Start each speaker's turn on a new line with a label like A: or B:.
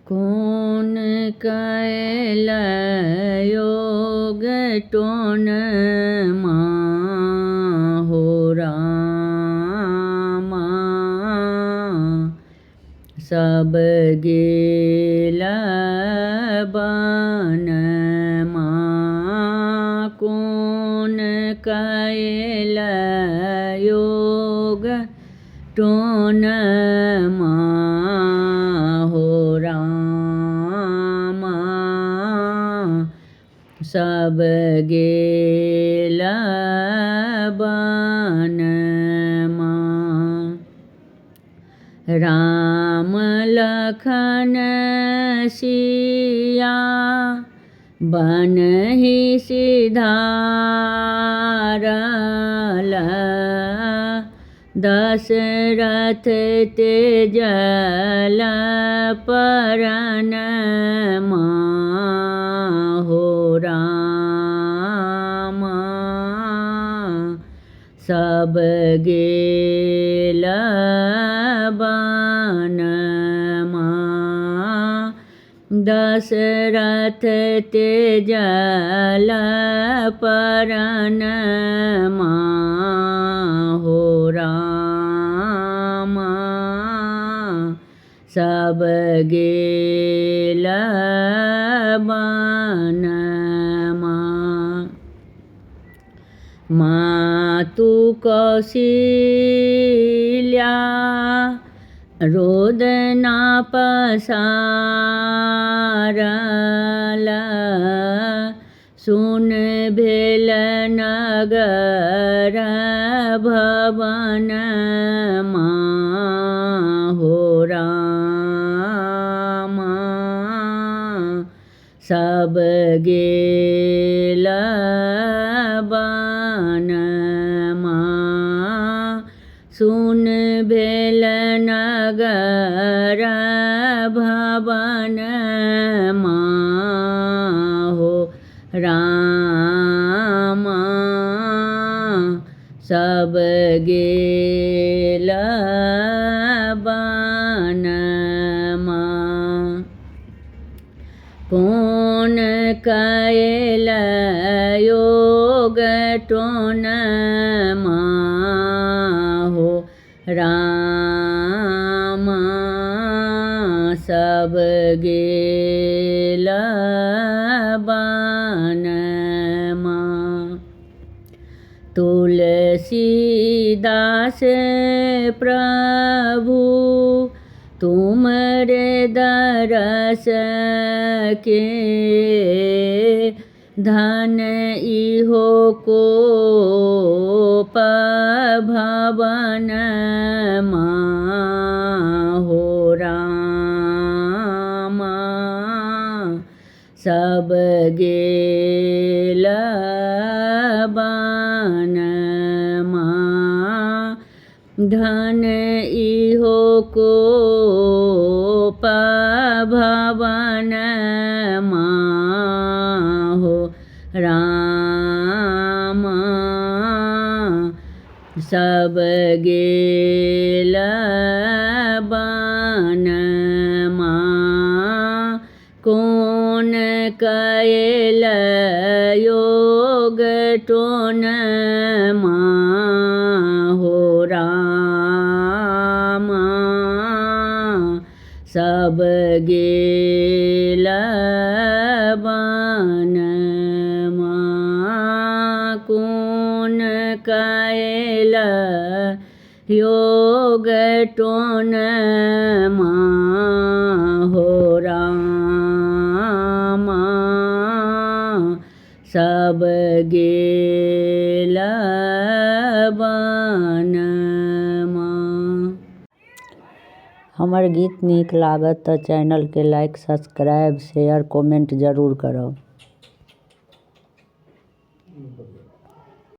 A: कोन कैल योग टोन हो रामा सब गेल बन कोन कैल योग टोन हो रामा सब गेल बन राम लखन सिया बनहि सिधारल दशरथ तेजल परन हो रामा सब गेल बन दशरथ तेजल परन हो रामा सब गेल बन मातु कौशल्या रोदना पसारल सुन भेल नगर भवन हो रामा सब गेल बन सुन भेल नगर भवन हो रामा सब गेल बन कोन कैल योग टोन हो रामा सब गेल बन तुलसीदास प्रभु तुमरे दरस के धन इहो को भवन हो रामा सब गेल बन धन इहो को भवन हो रामा सब गेल बन कोन कैल योग टोन हो रामा सब गेल बन कोन कैल योग टोन हो रामा सब गेल बन हमर गीत नीक लागत तऽ चैनल के लाइक सब्सक्राइब शेयर कमेंट जरूर करब।